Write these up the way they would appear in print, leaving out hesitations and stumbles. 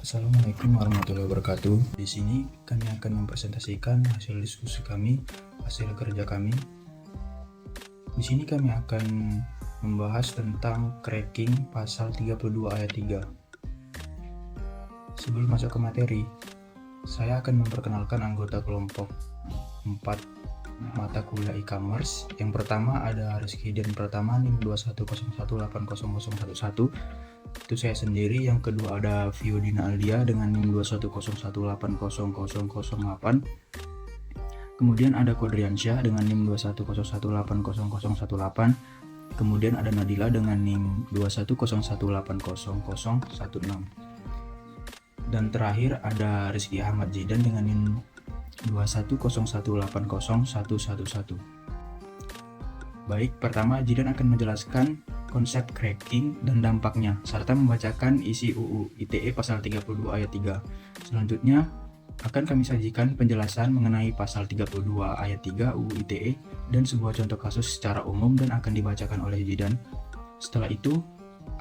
Assalamualaikum warahmatullahi wabarakatuh. Di sini kami akan mempresentasikan hasil diskusi kami, hasil kerja kami. Di sini kami akan membahas tentang cracking pasal 32 ayat 3. Sebelum masuk ke materi, saya akan memperkenalkan anggota kelompok 4 mata kuliah e-commerce. Yang pertama ada Rizky dan pertama NIM 2101800011. Itu saya sendiri. Yang kedua ada Viodina Aldia dengan NIM 2101800008. Kemudian ada Kodriansyah dengan NIM 2101800018. Kemudian ada Nadila dengan NIM 2101800016. Dan terakhir ada Rizky Ahmad Zidan dengan NIM 2101801111. Baik, pertama Zidan akan menjelaskan konsep cracking dan dampaknya, serta membacakan isi UU ITE pasal 32 ayat 3. Selanjutnya akan kami sajikan penjelasan mengenai pasal 32 ayat 3 UU ITE dan sebuah contoh kasus secara umum dan akan dibacakan oleh Zidan. Setelah itu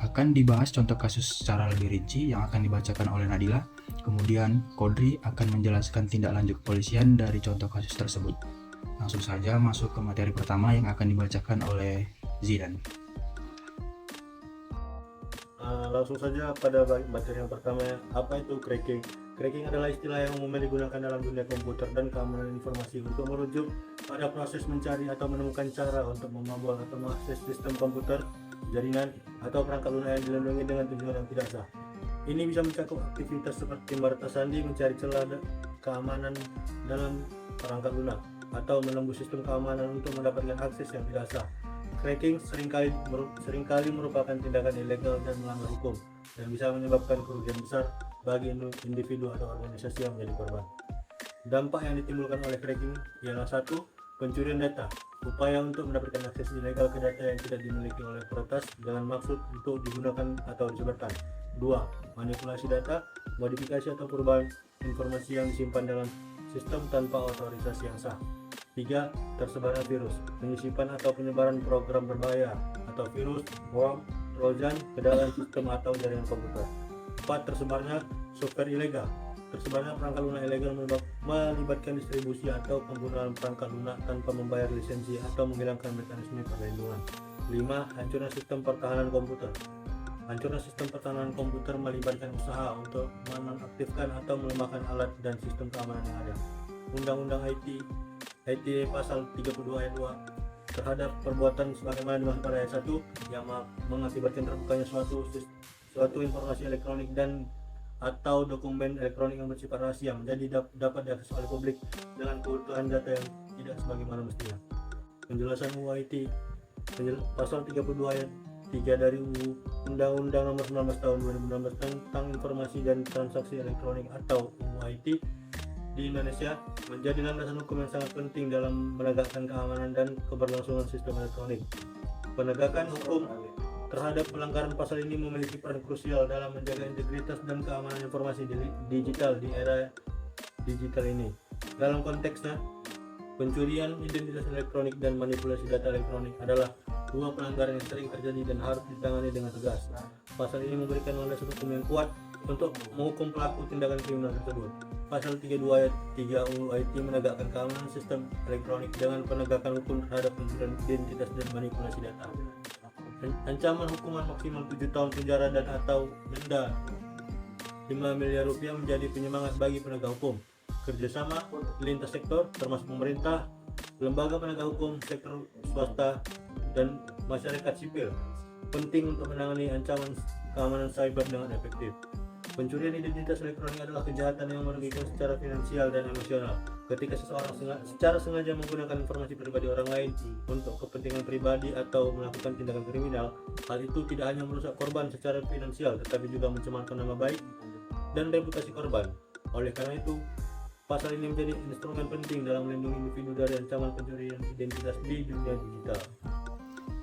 akan dibahas contoh kasus secara lebih rinci yang akan dibacakan oleh Nadila. Kemudian Kodri akan menjelaskan tindak lanjut kepolisian dari contoh kasus tersebut. Langsung saja masuk ke materi pertama yang akan dibacakan oleh Zidan. Langsung saja pada materi yang pertama, apa itu cracking? Cracking adalah istilah yang umumnya digunakan dalam dunia komputer dan keamanan informasi untuk merujuk pada proses mencari atau menemukan cara untuk membobol atau mengakses sistem komputer, jaringan, atau perangkat lunak yang dilindungi dengan tujuan yang tidak sah. Ini bisa mencakup aktivitas seperti meretas sandi, mencari celah keamanan dalam perangkat lunak, atau menembus sistem keamanan untuk mendapatkan akses yang tidak sah. Cracking seringkali merupakan tindakan ilegal dan melanggar hukum dan bisa menyebabkan kerugian besar bagi individu atau organisasi yang menjadi korban. Dampak yang ditimbulkan oleh cracking ialah 1. Pencurian data, upaya untuk mendapatkan akses ilegal ke data yang tidak dimiliki oleh peretas dengan maksud untuk digunakan atau disebarkan. 2. Manipulasi data, modifikasi atau perubahan informasi yang disimpan dalam sistem tanpa otorisasi yang sah. 3. Tersebarnya virus, penyisipan atau penyebaran program berbahaya atau virus, worm, trojan ke dalam sistem atau jaringan komputer. 4. Tersebarnya software ilegal, tersebarnya perangkat lunak ilegal melibatkan distribusi atau penggunaan perangkat lunak tanpa membayar lisensi atau menghilangkan mekanisme perlindungan. 5. Hancurnya sistem pertahanan komputer. Hancurnya sistem pertahanan komputer melibatkan usaha untuk menonaktifkan atau melemahkan alat dan sistem keamanan yang ada. Undang-Undang ITE pasal 32 ayat 2 terhadap perbuatan sebagaimana dimaksud pada ayat 1 yang mengakibatkan terbukanya suatu informasi elektronik dan atau dokumen elektronik yang bersifat rahasia menjadi dapat diakses oleh publik dengan keutuhan data yang tidak sebagaimana mestinya. Penjelasan UU ITE pasal 32 ayat 3 dari Undang-Undang Nomor 19 Tahun 2016 tentang Informasi dan Transaksi Elektronik atau UU ITE di Indonesia menjadi landasan hukum yang sangat penting dalam menegakkan keamanan dan keberlangsungan sistem elektronik. Penegakan hukum terhadap pelanggaran pasal ini memiliki peran krusial dalam menjaga integritas dan keamanan informasi digital di era digital ini. Dalam konteksnya, pencurian identitas elektronik dan manipulasi data elektronik adalah dua pelanggaran yang sering terjadi dan harus ditangani dengan tegas. Pasal ini memberikan landasan hukum yang kuat untuk menghukum pelaku tindakan kriminal tersebut. Pasal 32 ayat 3 UU ITE menegakkan keamanan sistem elektronik dengan penegakan hukum terhadap pencurian identitas dan manipulasi data. Ancaman hukuman maksimal 7 tahun penjara dan atau denda 5 miliar rupiah menjadi penyemangat bagi penegak hukum. Kerjasama lintas sektor termasuk pemerintah, lembaga penegak hukum, sektor swasta, dan masyarakat sipil penting untuk menangani ancaman keamanan cyber dengan efektif. Pencurian identitas elektronik adalah kejahatan yang merugikan secara finansial dan emosional. Ketika seseorang secara sengaja menggunakan informasi pribadi orang lain untuk kepentingan pribadi atau melakukan tindakan kriminal, hal itu tidak hanya merusak korban secara finansial, tetapi juga mencemarkan nama baik dan reputasi korban. Oleh karena itu, pasal ini menjadi instrumen penting dalam melindungi individu dari ancaman pencurian identitas di dunia digital.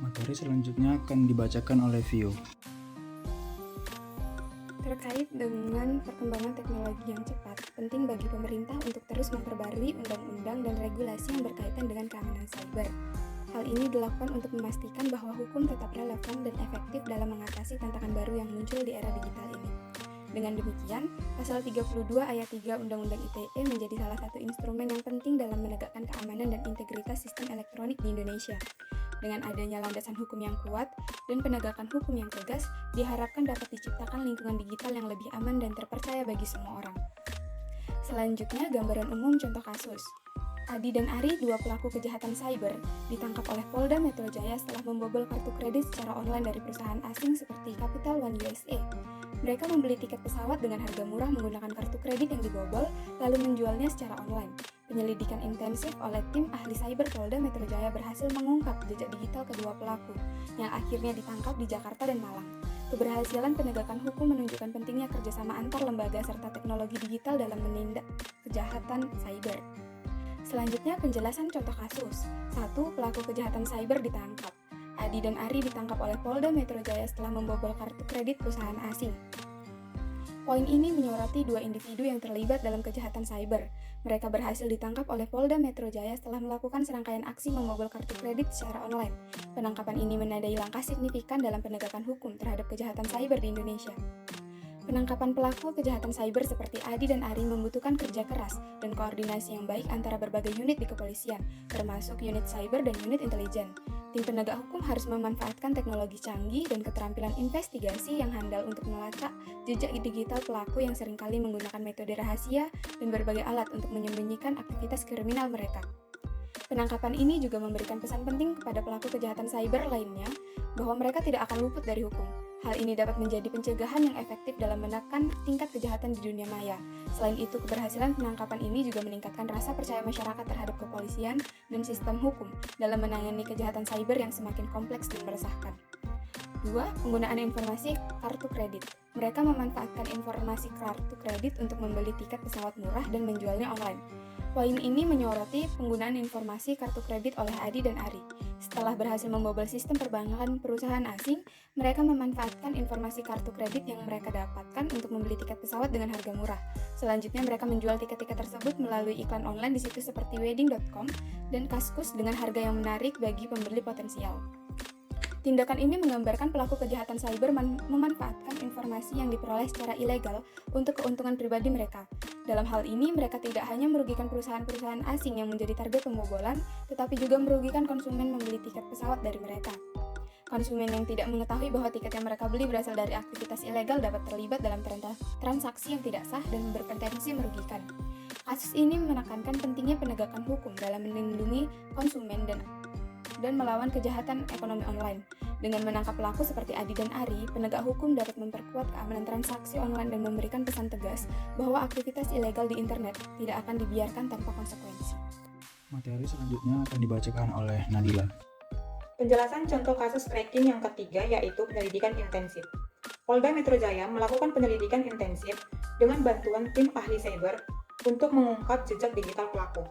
Materi selanjutnya akan dibacakan oleh Vio. Terkait dengan perkembangan teknologi yang cepat, penting bagi pemerintah untuk terus memperbarui undang-undang dan regulasi yang berkaitan dengan keamanan cyber. Hal ini dilakukan untuk memastikan bahwa hukum tetap relevan dan efektif dalam mengatasi tantangan baru yang muncul di era digital ini. Dengan demikian, Pasal 32 Ayat 3 Undang-Undang ITE menjadi salah satu instrumen yang penting dalam menegakkan keamanan dan integritas sistem elektronik di Indonesia. Dengan adanya landasan hukum yang kuat dan penegakan hukum yang tegas, diharapkan dapat diciptakan lingkungan digital yang lebih aman dan terpercaya bagi semua orang. Selanjutnya, gambaran umum contoh kasus. Adi dan Ari, dua pelaku kejahatan cyber, ditangkap oleh Polda Metro Jaya setelah membobol kartu kredit secara online dari perusahaan asing seperti Capital One USA. Mereka membeli tiket pesawat dengan harga murah menggunakan kartu kredit yang dibobol, lalu menjualnya secara online. Penyelidikan intensif oleh tim ahli cyber Polda Metro Jaya berhasil mengungkap jejak digital kedua pelaku, yang akhirnya ditangkap di Jakarta dan Malang. Keberhasilan penegakan hukum menunjukkan pentingnya kerjasama antar lembaga serta teknologi digital dalam menindak kejahatan cyber. Selanjutnya, penjelasan contoh kasus. 1. Pelaku kejahatan cyber ditangkap. Adi dan Ari ditangkap oleh Polda Metro Jaya setelah membobol kartu kredit perusahaan asing. Poin ini menyoroti dua individu yang terlibat dalam kejahatan cyber. Mereka berhasil ditangkap oleh Polda Metro Jaya setelah melakukan serangkaian aksi membobol kartu kredit secara online. Penangkapan ini menandai langkah signifikan dalam penegakan hukum terhadap kejahatan cyber di Indonesia. Penangkapan pelaku kejahatan cyber seperti Adi dan Ari membutuhkan kerja keras dan koordinasi yang baik antara berbagai unit di kepolisian, termasuk unit cyber dan unit intelijen. Tim penegak hukum harus memanfaatkan teknologi canggih dan keterampilan investigasi yang handal untuk melacak jejak digital pelaku yang seringkali menggunakan metode rahasia dan berbagai alat untuk menyembunyikan aktivitas kriminal mereka. Penangkapan ini juga memberikan pesan penting kepada pelaku kejahatan cyber lainnya bahwa mereka tidak akan luput dari hukum. Hal ini dapat menjadi pencegahan yang efektif dalam menekan tingkat kejahatan di dunia maya. Selain itu, keberhasilan penangkapan ini juga meningkatkan rasa percaya masyarakat terhadap kepolisian dan sistem hukum dalam menangani kejahatan cyber yang semakin kompleks dan meresahkan. 2. Penggunaan informasi kartu kredit. Mereka memanfaatkan informasi kartu kredit untuk membeli tiket pesawat murah dan menjualnya online. Poin ini menyoroti penggunaan informasi kartu kredit oleh Adi dan Ari. Setelah berhasil membobol sistem perbankan perusahaan asing, mereka memanfaatkan informasi kartu kredit yang mereka dapatkan untuk membeli tiket pesawat dengan harga murah. Selanjutnya, mereka menjual tiket-tiket tersebut melalui iklan online di situs seperti wedding.com dan Kaskus dengan harga yang menarik bagi pembeli potensial. Tindakan ini menggambarkan pelaku kejahatan cyber memanfaatkan informasi yang diperoleh secara ilegal untuk keuntungan pribadi mereka. Dalam hal ini, mereka tidak hanya merugikan perusahaan-perusahaan asing yang menjadi target pembobolan, tetapi juga merugikan konsumen membeli tiket pesawat dari mereka. Konsumen yang tidak mengetahui bahwa tiket yang mereka beli berasal dari aktivitas ilegal dapat terlibat dalam transaksi yang tidak sah dan berpotensi merugikan. Kasus ini menekankan pentingnya penegakan hukum dalam melindungi konsumen dan melawan kejahatan ekonomi online. Dengan menangkap pelaku seperti Adi dan Ari, penegak hukum dapat memperkuat keamanan transaksi online dan memberikan pesan tegas bahwa aktivitas ilegal di internet tidak akan dibiarkan tanpa konsekuensi. Materi selanjutnya akan dibacakan oleh Nadila. Penjelasan contoh kasus cracking yang ketiga yaitu penyelidikan intensif. Polda Metro Jaya melakukan penyelidikan intensif dengan bantuan tim ahli cyber untuk mengungkap jejak digital pelaku.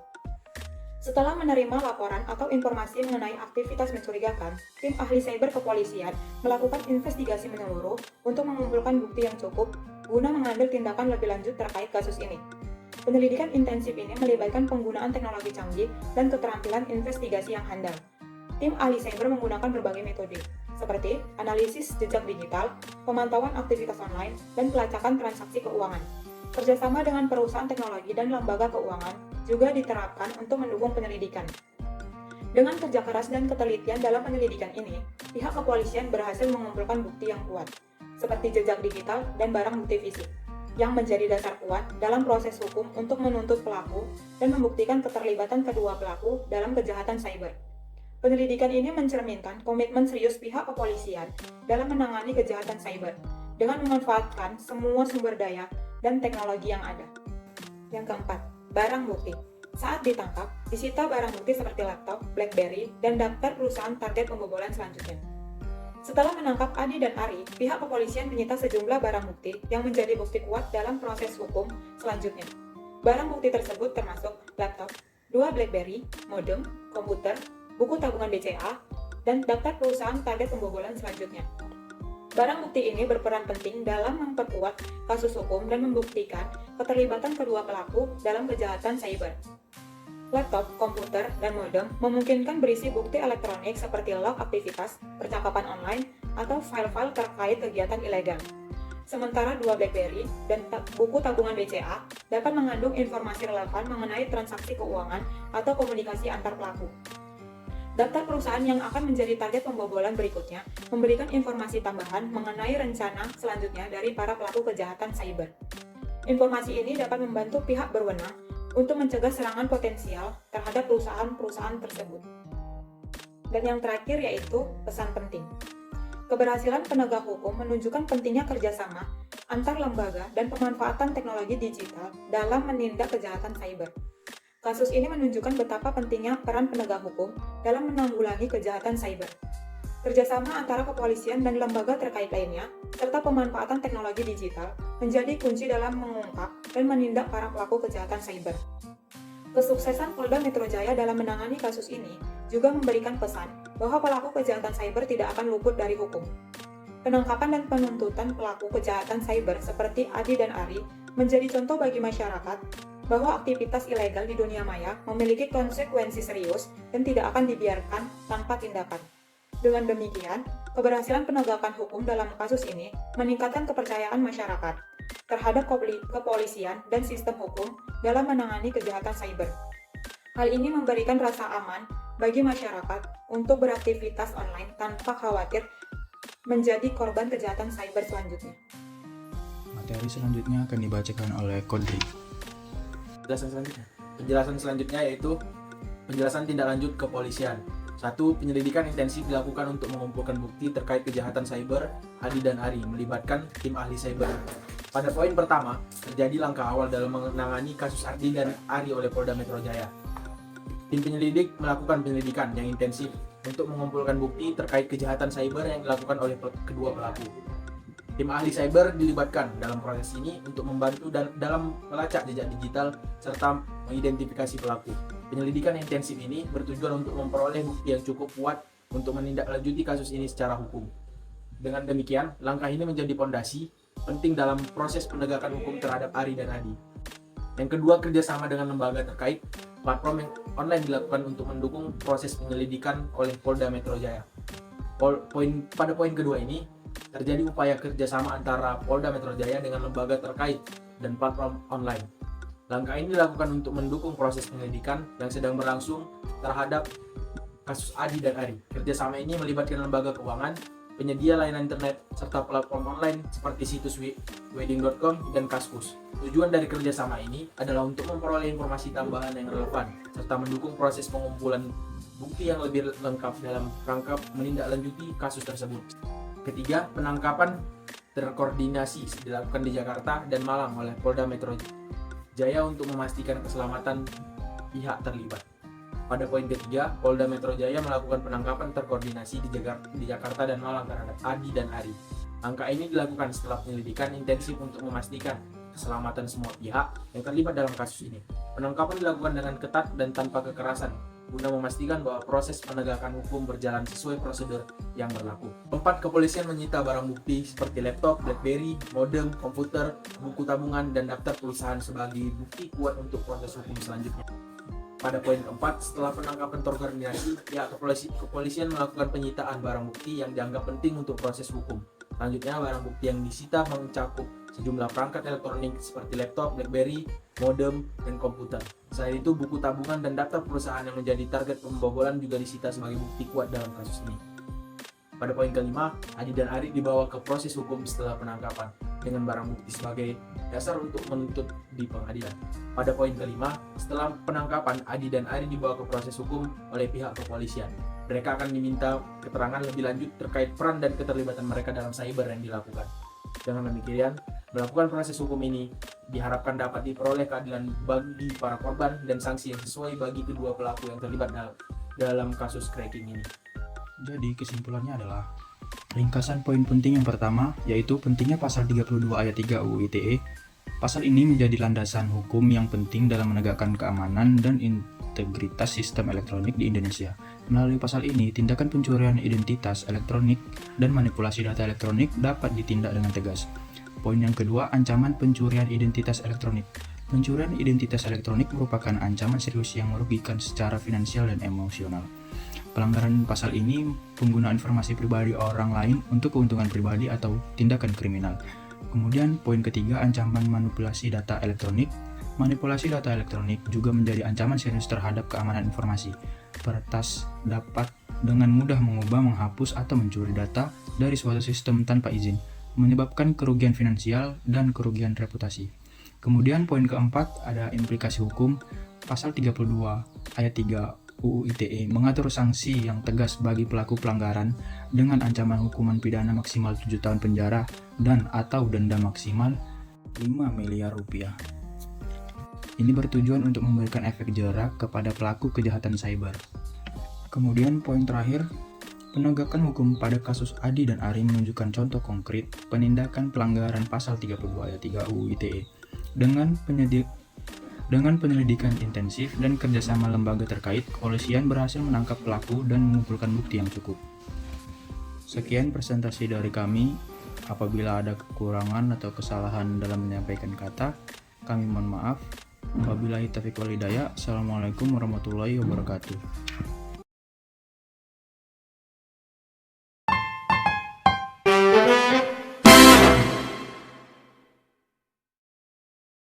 Setelah menerima laporan atau informasi mengenai aktivitas mencurigakan, tim ahli cyber kepolisian melakukan investigasi menyeluruh untuk mengumpulkan bukti yang cukup guna mengambil tindakan lebih lanjut terkait kasus ini. Penyelidikan intensif ini melibatkan penggunaan teknologi canggih dan keterampilan investigasi yang handal. Tim ahli cyber menggunakan berbagai metode, seperti analisis jejak digital, pemantauan aktivitas online, dan pelacakan transaksi keuangan. Kerjasama dengan perusahaan teknologi dan lembaga keuangan juga diterapkan untuk mendukung penyelidikan. Dengan kerja keras dan ketelitian dalam penyelidikan ini, pihak kepolisian berhasil mengumpulkan bukti yang kuat, seperti jejak digital dan barang bukti fisik, yang menjadi dasar kuat dalam proses hukum untuk menuntut pelaku dan membuktikan keterlibatan kedua pelaku dalam kejahatan cyber. Penyelidikan ini mencerminkan komitmen serius pihak kepolisian dalam menangani kejahatan cyber, dengan memanfaatkan semua sumber daya dan teknologi yang ada. Yang keempat, barang bukti. Saat ditangkap, disita barang bukti seperti laptop, BlackBerry, dan daftar perusahaan target pembobolan selanjutnya. Setelah menangkap Adi dan Ari, pihak kepolisian menyita sejumlah barang bukti yang menjadi bukti kuat dalam proses hukum selanjutnya. Barang bukti tersebut termasuk laptop, 2 BlackBerry, modem, komputer, buku tabungan BCA, dan daftar perusahaan target pembobolan selanjutnya. Barang bukti ini berperan penting dalam memperkuat kasus hukum dan membuktikan keterlibatan kedua pelaku dalam kejahatan cyber. Laptop, komputer, dan modem memungkinkan berisi bukti elektronik seperti log aktivitas, percakapan online, atau file-file terkait kegiatan ilegal. Sementara 2 BlackBerry dan buku tabungan BCA dapat mengandung informasi relevan mengenai transaksi keuangan atau komunikasi antar pelaku. Daftar perusahaan yang akan menjadi target pembobolan berikutnya memberikan informasi tambahan mengenai rencana selanjutnya dari para pelaku kejahatan cyber. Informasi ini dapat membantu pihak berwenang untuk mencegah serangan potensial terhadap perusahaan-perusahaan tersebut. Dan yang terakhir yaitu pesan penting. Keberhasilan penegak hukum menunjukkan pentingnya kerjasama antar lembaga dan pemanfaatan teknologi digital dalam menindak kejahatan cyber. Kasus ini menunjukkan betapa pentingnya peran penegak hukum dalam menanggulangi kejahatan cyber. Kerjasama antara kepolisian dan lembaga terkait lainnya, serta pemanfaatan teknologi digital, menjadi kunci dalam mengungkap dan menindak para pelaku kejahatan cyber. Kesuksesan Polda Metro Jaya dalam menangani kasus ini juga memberikan pesan bahwa pelaku kejahatan cyber tidak akan luput dari hukum. Penangkapan dan penuntutan pelaku kejahatan cyber seperti Adi dan Ari menjadi contoh bagi masyarakat bahwa aktivitas ilegal di dunia maya memiliki konsekuensi serius dan tidak akan dibiarkan tanpa tindakan. Dengan demikian, keberhasilan penegakan hukum dalam kasus ini meningkatkan kepercayaan masyarakat terhadap kepolisian dan sistem hukum dalam menangani kejahatan cyber. Hal ini memberikan rasa aman bagi masyarakat untuk beraktivitas online tanpa khawatir menjadi korban kejahatan cyber selanjutnya. Materi selanjutnya akan dibacakan oleh Kodri. Penjelasan selanjutnya yaitu penjelasan tindak lanjut kepolisian. 1. Penyelidikan intensif dilakukan untuk mengumpulkan bukti terkait kejahatan cyber Adi dan Ari melibatkan tim ahli cyber. Pada poin pertama, terjadi langkah awal dalam menangani kasus Adi dan Ari oleh Polda Metro Jaya. Tim penyelidik melakukan penyelidikan yang intensif untuk mengumpulkan bukti terkait kejahatan cyber yang dilakukan oleh kedua pelaku. Tim ahli cyber dilibatkan dalam proses ini untuk membantu dalam melacak jejak digital serta mengidentifikasi pelaku. Penyelidikan intensif ini bertujuan untuk memperoleh bukti yang cukup kuat untuk menindaklanjuti kasus ini secara hukum. Dengan demikian, langkah ini menjadi fondasi penting dalam proses penegakan hukum terhadap Ari dan Adi. Yang kedua, kerjasama dengan lembaga terkait. Platform yang online dilakukan untuk mendukung proses penyelidikan oleh Polda Metro Jaya. Pada poin kedua ini, terjadi upaya kerjasama antara Polda Metro Jaya dengan lembaga terkait dan platform online. Langkah ini dilakukan untuk mendukung proses penyelidikan yang sedang berlangsung terhadap kasus Adi dan Ari. Kerjasama ini melibatkan lembaga keuangan, penyedia layanan internet, serta platform online seperti situs wedding.com dan Kaskus. Tujuan dari kerjasama ini adalah untuk memperoleh informasi tambahan yang relevan, serta mendukung proses pengumpulan bukti yang lebih lengkap dalam rangka menindaklanjuti kasus tersebut. Ketiga, penangkapan terkoordinasi dilakukan di Jakarta dan Malang oleh Polda Metro Jaya untuk memastikan keselamatan pihak terlibat. Pada poin ketiga, Polda Metro Jaya melakukan penangkapan terkoordinasi di Jakarta dan Malang terhadap Adi dan Ari. Langkah ini dilakukan setelah penyelidikan intensif untuk memastikan keselamatan semua pihak yang terlibat dalam kasus ini. Penangkapan dilakukan dengan ketat dan tanpa kekerasan, guna memastikan bahwa proses penegakan hukum berjalan sesuai prosedur yang berlaku. 4. Kepolisian menyita barang bukti seperti laptop, BlackBerry, modem, komputer, buku tabungan, dan daftar perusahaan sebagai bukti kuat untuk proses hukum selanjutnya. Pada poin keempat, setelah penangkapan terkoordinasi, pihak kepolisian melakukan penyitaan barang bukti yang dianggap penting untuk proses hukum. Selanjutnya, barang bukti yang disita mencakup sejumlah perangkat elektronik seperti laptop, BlackBerry, modem, dan komputer. Selain itu, buku tabungan dan daftar perusahaan yang menjadi target pembobolan juga disita sebagai bukti kuat dalam kasus ini. Pada poin kelima, Adi dan Ari dibawa ke proses hukum setelah penangkapan dengan barang bukti sebagai dasar untuk menuntut di pengadilan. Pada poin kelima, setelah penangkapan, Adi dan Ari dibawa ke proses hukum oleh pihak kepolisian. Mereka akan diminta keterangan lebih lanjut terkait peran dan keterlibatan mereka dalam cyber yang dilakukan. Dengan demikian, melakukan proses hukum ini diharapkan dapat diperoleh keadilan bagi para korban dan sanksi yang sesuai bagi kedua pelaku yang terlibat dalam kasus cracking ini. Jadi kesimpulannya adalah ringkasan poin penting yang pertama yaitu pentingnya pasal 32 ayat 3 UU ITE. Pasal ini menjadi landasan hukum yang penting dalam menegakkan keamanan dan integritas sistem elektronik di Indonesia. Melalui pasal ini, tindakan pencurian identitas elektronik dan manipulasi data elektronik dapat ditindak dengan tegas. Poin yang kedua, ancaman pencurian identitas elektronik. Pencurian identitas elektronik merupakan ancaman serius yang merugikan secara finansial dan emosional. Pelanggaran pasal ini penggunaan informasi pribadi orang lain untuk keuntungan pribadi atau tindakan kriminal. Kemudian poin ketiga, ancaman manipulasi data elektronik. Manipulasi data elektronik juga menjadi ancaman serius terhadap keamanan informasi. Peretas dapat dengan mudah mengubah, menghapus, atau mencuri data dari suatu sistem tanpa izin, menyebabkan kerugian finansial dan kerugian reputasi. Kemudian poin keempat ada implikasi hukum. Pasal 32 ayat 3 UU ITE mengatur sanksi yang tegas bagi pelaku pelanggaran dengan ancaman hukuman pidana maksimal 7 tahun penjara dan atau denda maksimal 5 miliar rupiah. Ini bertujuan untuk memberikan efek jerak kepada pelaku kejahatan cyber. Kemudian poin terakhir, penegakan hukum pada kasus Adi dan Ari menunjukkan contoh konkret penindakan pelanggaran pasal 32 ayat 3 UU ITE dengan penyelidikan intensif dan kerjasama lembaga terkait. Kepolisian berhasil menangkap pelaku dan mengumpulkan bukti yang cukup. Sekian presentasi dari kami. Apabila ada kekurangan atau kesalahan dalam menyampaikan kata, kami mohon maaf. Wabillahi taufiq wal hidayah. Assalamualaikum warahmatullahi wabarakatuh.